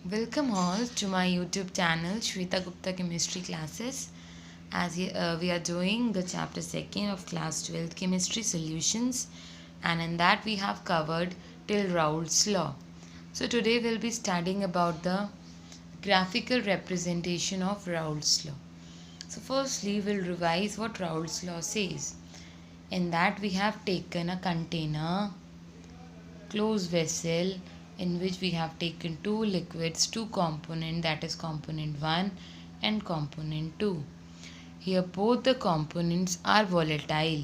Welcome all to my YouTube channel Shweta Gupta Chemistry Classes. We are doing the chapter 2nd of class 12 Chemistry Solutions, and in that we have covered till Raoult's law. So today we'll be studying about the graphical representation of Raoult's law. So firstly we'll revise what Raoult's law says. In that we have taken a container, closed vessel, in which we have taken two liquids, two components, that is component 1 and component 2. Here both the components are volatile.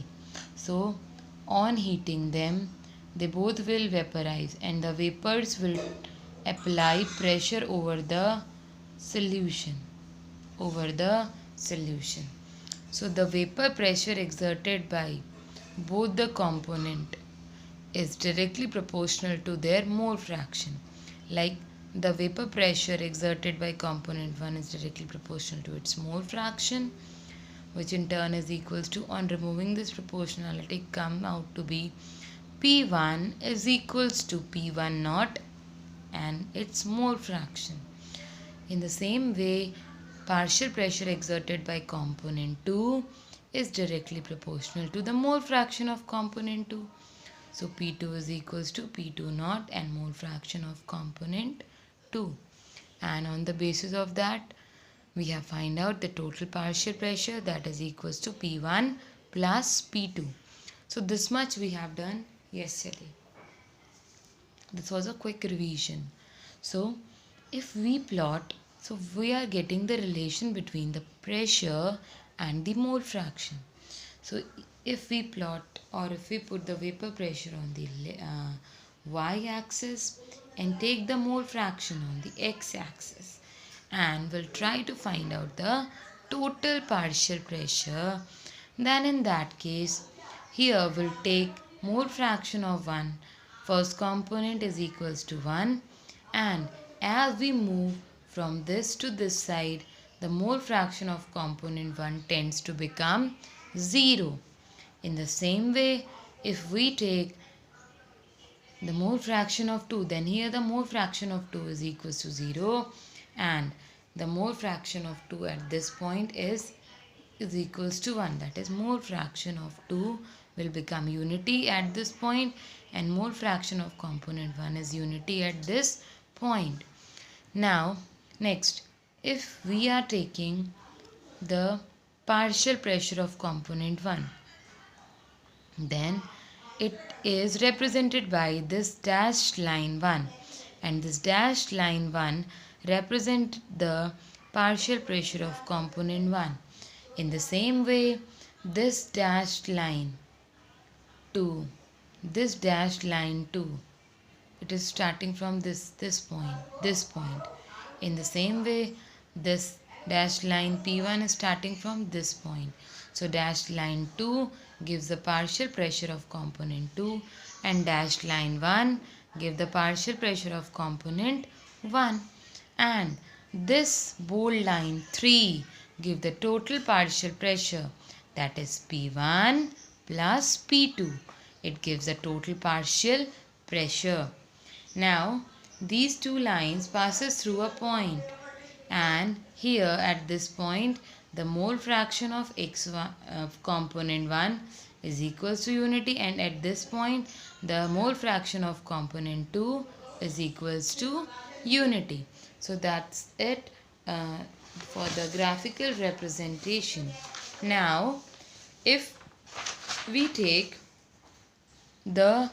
So on heating them, they both will vaporize and the vapors will apply pressure over the solution. Over the solution. So the vapor pressure exerted by both the component is directly proportional to their mole fraction. Like the vapor pressure exerted by component 1 is directly proportional to its mole fraction, which in turn is equals to, on removing this proportionality, come out to be P1 is equals to P1 naught and its mole fraction. In the same way, partial pressure exerted by component 2 is directly proportional to the mole fraction of component 2. So P2 is equals to P2 naught and mole fraction of component 2. And on the basis of that, we have find out the total partial pressure, that is equals to P1 plus P2. So this much we have done yesterday. This was a quick revision. So if we plot, so we are getting the relation between the pressure and the mole fraction. So if we plot, or if we put the vapor pressure on the y-axis and take the mole fraction on the x-axis, and we'll try to find out the total partial pressure, then in that case, here we'll take mole fraction of 1. First component is equals to 1, and as we move from this to this side, the mole fraction of component 1 tends to become 0. In the same way, if we take the mole fraction of 2, then here the mole fraction of 2 is equals to 0, and the mole fraction of 2 at this point is equals to 1. That is, mole fraction of 2 will become unity at this point, and mole fraction of component 1 is unity at this point. Now next, if we are taking the partial pressure of component 1, then it is represented by this dashed line 1, and this dashed line 1 represent the partial pressure of component 1. In the same way, this dashed line 2, this dashed line 2, it is starting from this point. In the same way, this dashed line P1 is starting from this point. So dashed line 2 gives the partial pressure of component 2, and dashed line 1 give the partial pressure of component 1, and this bold line 3 give the total partial pressure, that is P1 plus P2. It gives the total partial pressure. Now these two lines passes through a point, and here at this point the mole fraction of x1 of component 1 is equals to unity, and at this point the mole fraction of component 2 is equals to unity. So that's it for the graphical representation. Now if we take the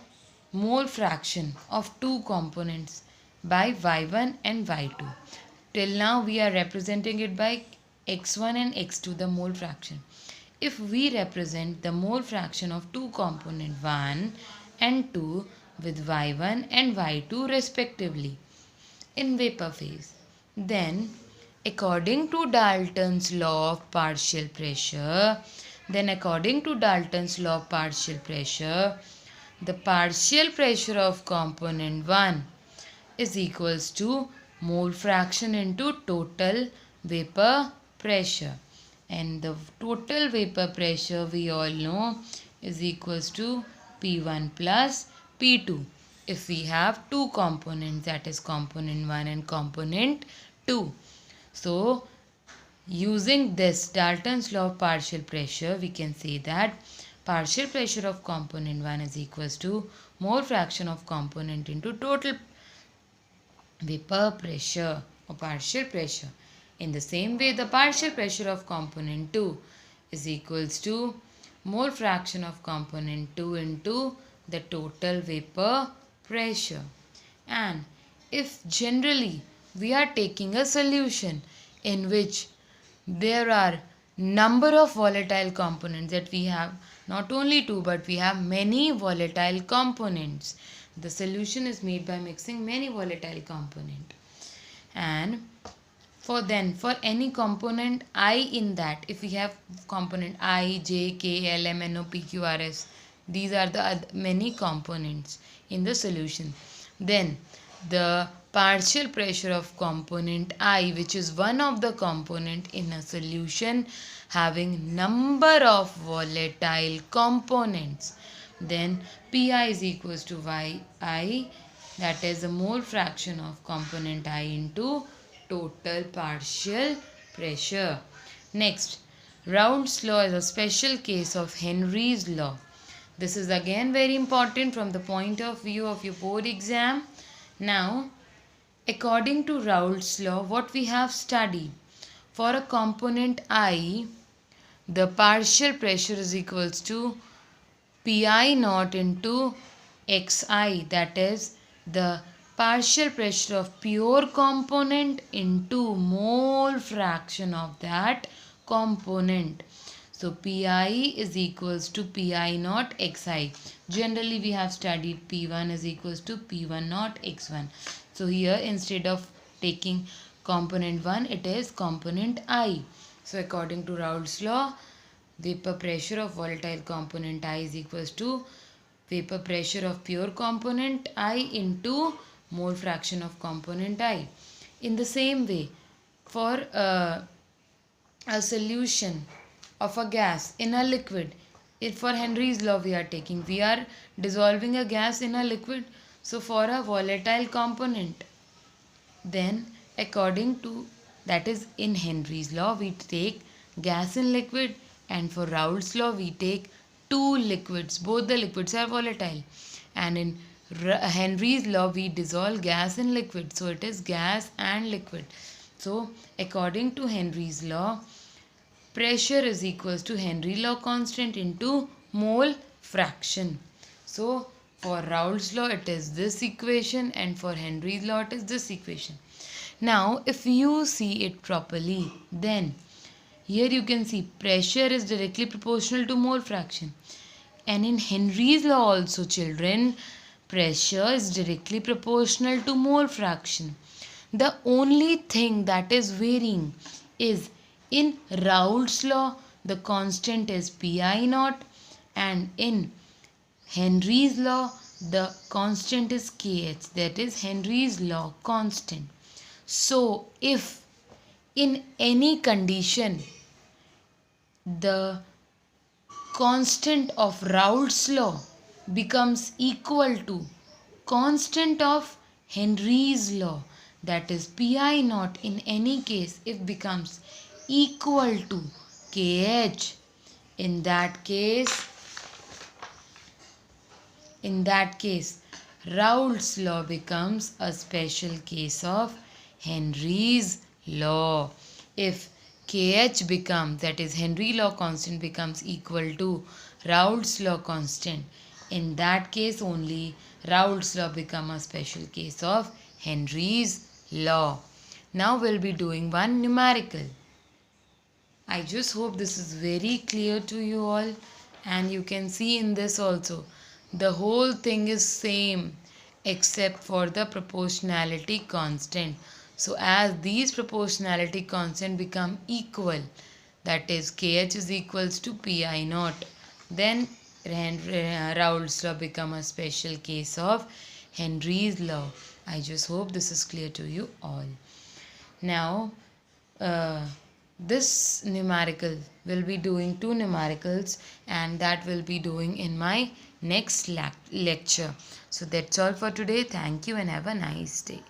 mole fraction of two components by y1 and y2. Till now we are representing it by x1 and x2, the mole fraction. If we represent the mole fraction of two component 1 and 2 with y1 and y2 respectively in vapor phase, then according to Dalton's law of partial pressure, the partial pressure of component 1 is equals to mole fraction into total vapor pressure, and the total vapor pressure we all know is equals to P1 plus P2. if we have two components, that is component 1 and component 2. So using this Dalton's law of partial pressure, we can say that partial pressure of component 1 is equals to mole fraction of component into total vapor pressure or partial pressure. In the same way, the partial pressure of component 2 is equals to mole fraction of component 2 into the total vapor pressure. And if generally we are taking a solution in which there are number of volatile components, that we have not only two but we have many volatile components, the solution is made by mixing many volatile component. And for any component I in that, if we have component I, J, K, L, M, N, O, P, Q, R, S, these are the many components in the solution, then the partial pressure of component I, which is one of the component in a solution having number of volatile components, then Pi is equals to Yi, that is the mole fraction of component I into total partial pressure. Next, Raoult's law is a special case of Henry's law. This is again very important from the point of view of your board exam. Now, according to Raoult's law, what we have studied, for a component I, the partial pressure is equals to Pi naught into Xi, that is the partial pressure of pure component into mole fraction of that component. So Pi is equals to Pi naught Xi. Generally we have studied P1 is equals to P1 naught X1. So here instead of taking component 1, it is component I. So according to Raoult's law, vapor pressure of volatile component I is equals to vapor pressure of pure component I into mole fraction of component I. In the same way, for a solution of a gas in a liquid, if for Henry's law we are dissolving a gas in a liquid, so for a volatile component, then according to, that is in Henry's law we take gas in liquid, and for Raoult's law we take two liquids, both the liquids are volatile, and in Henry's law we dissolve gas in liquid, so it is gas and liquid. So according to Henry's law, pressure is equals to Henry law constant into mole fraction. So for Raoult's law it is this equation, and for Henry's law it is this equation. Now if you see it properly, then here you can see pressure is directly proportional to mole fraction, and in Henry's law also, children, pressure is directly proportional to mole fraction. The only thing that is varying is in Raoult's law the constant is Pi naught, and in Henry's law the constant is Kh, that is Henry's law constant. So if in any condition the constant of Raoult's law becomes equal to constant of Henry's law, that is Pi naught, in any case if becomes equal to Kh, in that case Raoult's law becomes a special case of Henry's law. If Kh becomes, that is Henry law constant, becomes equal to Raoult's law constant, in that case only Raoult's law become a special case of Henry's law. Now we'll be doing one numerical. I just hope this is very clear to you all, and you can see in this also the whole thing is same except for the proportionality constant. So as these proportionality constant become equal, that is Kh is equals to Pi naught, then Raoult's law become a special case of Henry's law. I just hope this is clear to you all. Now this numerical will be doing two numericals, and that will be doing in my next lecture. So that's all for today. Thank you and have a nice day.